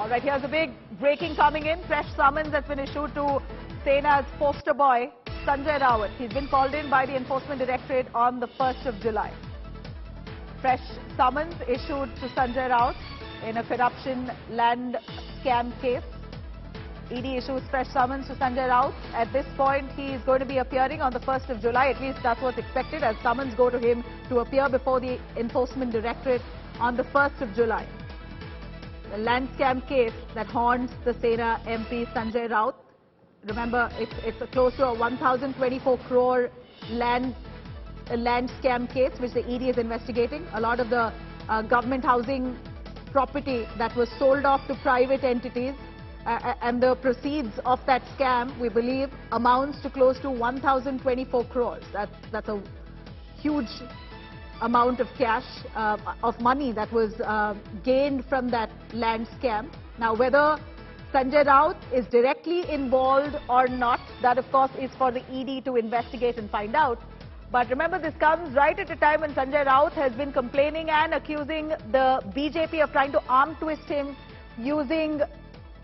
All right, here's a big breaking coming in. Fresh summons has been issued to Sena's poster boy, Sanjay Raut. He's been called in by the Enforcement Directorate on the 1st of July. Fresh summons issued to Sanjay Raut in a corruption land scam case. ED issues fresh summons to Sanjay Raut. At this point, he is going to be appearing on the 1st of July. At least that's what's expected, as summons go to him to appear before the Enforcement Directorate on the 1st of July. The land scam case that haunts the Sena MP Sanjay Raut. Remember, it's close to a 1,024 crore land scam case which the ED is investigating. A lot of the government housing property that was sold off to private entities and the proceeds of that scam, we believe, amounts to close to 1,024 crores. That's a huge amount of cash, of money that was gained from that land scam. Now, whether Sanjay Raut is directly involved or not, that of course is for the ED to investigate and find out. But remember, this comes right at a time when Sanjay Raut has been complaining and accusing the BJP of trying to arm twist him using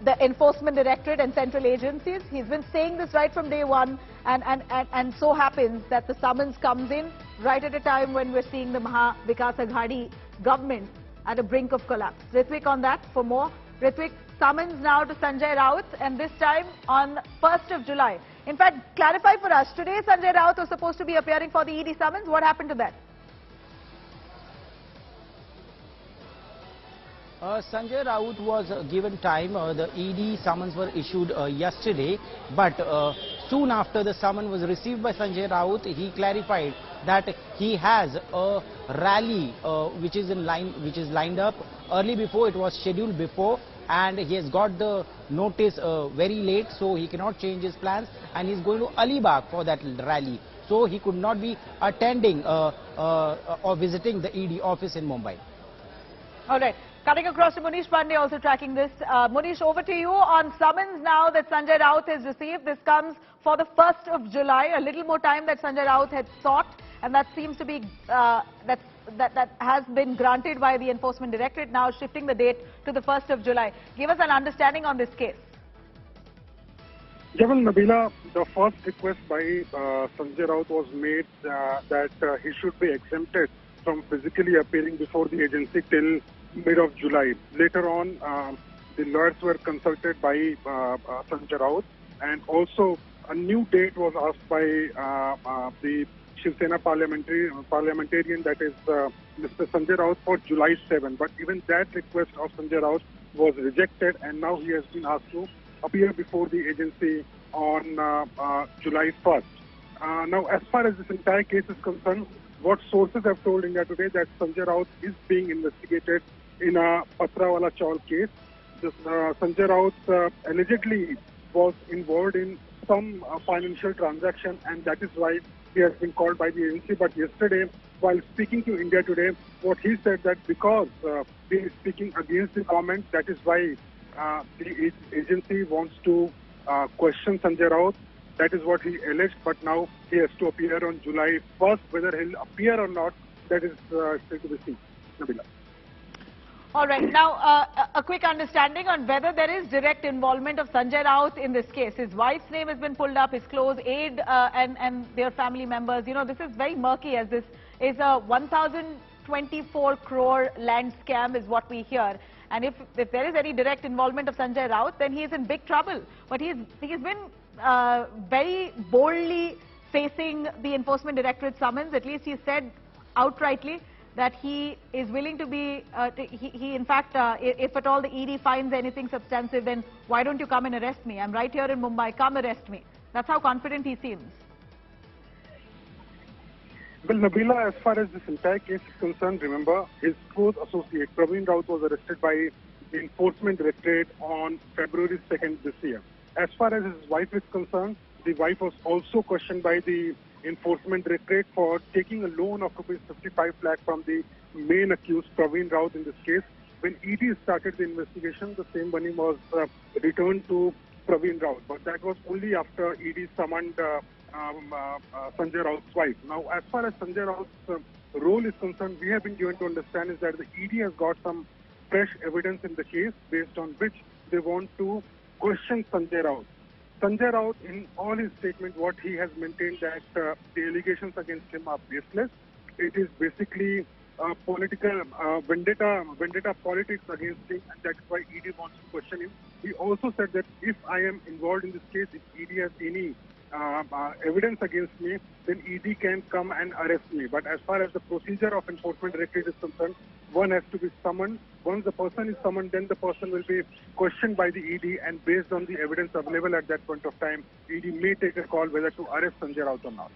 the Enforcement Directorate and central agencies. He's been saying this right from day one, and so happens that the summons comes in right at a time when we're seeing the Maha Vikas Aghadi government at a brink of collapse. Ritwik on that for more. Ritwik, summons now to Sanjay Raut, and this time on 1st of July. In fact, clarify for us, today Sanjay Raut was supposed to be appearing for the ED summons. What happened to that? Sanjay Raut was given time. The ED summons were issued yesterday, but soon after the summons was received by Sanjay Raut, he clarified that he has a rally which is lined up early before. It was scheduled before, and he has got the notice very late, so he cannot change his plans, and he's going to Alibag for that rally. So he could not be attending or visiting the ED office in Mumbai. All right. Cutting across to Munish Pandey, also tracking this. Munish, over to you on summons now that Sanjay Raut has received. This comes for the 1st of July, a little more time that Sanjay Raut had sought, and that seems to be that has been granted by the Enforcement Directorate, now shifting the date to the 1st of July. Give us an understanding on this case. Well, Nabila, the first request by Sanjay Raut was made that he should be exempted from physically appearing before the agency till mid of July. Later on, the lawyers were consulted by Sanjay Raut, and also a new date was asked by the Shiv Sena parliamentarian, that is Mr. Sanjay Raut, for July 7. But even that request of Sanjay Raut was rejected, and now he has been asked to appear before the agency on July 1st. Now, as far as this entire case is concerned, what sources have told India Today that Sanjay Raut is being investigated in a Patrawala chawl case. Sanjay Raut allegedly was involved in some financial transaction, and that is why he has been called by the agency. But yesterday, while speaking to India Today, what he said that because he is speaking against the government, that is why the agency wants to question Sanjay Raut. That is what he alleged, but now he has to appear on July 1st. Whether he'll appear or not, that is still to be seen. Nabila. All right. Now, a quick understanding on whether there is direct involvement of Sanjay Raut in this case. His wife's name has been pulled up, his close aide and their family members. You know, this is very murky, as this is a 1,024 crore land scam is what we hear. And if there is any direct involvement of Sanjay Raut, then he is in big trouble. But he's been very boldly facing the Enforcement Directorate summons. At least he said outrightly that he is willing to be, he in fact, if at all the ED finds anything substantive, then why don't you come and arrest me? I'm right here in Mumbai, come arrest me. That's how confident he seems. Well, Nabila, as far as this entire case is concerned, remember, his close associate, Praveen Raut, was arrested by the Enforcement Directorate on February 2nd this year. As far as his wife is concerned, the wife was also questioned by the Enforcement Directorate for taking a loan of rupees 55 lakh from the main accused, Praveen Raut, in this case. When ED started the investigation, the same money was returned to Praveen Raut, but that was only after ED summoned Sanjay Raut's wife. Now, as far as Sanjay Raut's role is concerned, we have been given to understand is that the ED has got some fresh evidence in the case based on which they want to question Sanjay Raut. Sanjay Raut, in all his statements, what he has maintained that the allegations against him are baseless. It is basically political vendetta politics against him, and that's why ED wants to question him. He also said that if I am involved in this case, if ED has any evidence against me, then ED can come and arrest me. But as far as the procedure of enforcement directorate is concerned, one has to be summoned. Once the person is summoned, then the person will be questioned by the ED, and based on the evidence available at that point of time, ED may take a call whether to arrest Sanjay Raut or not.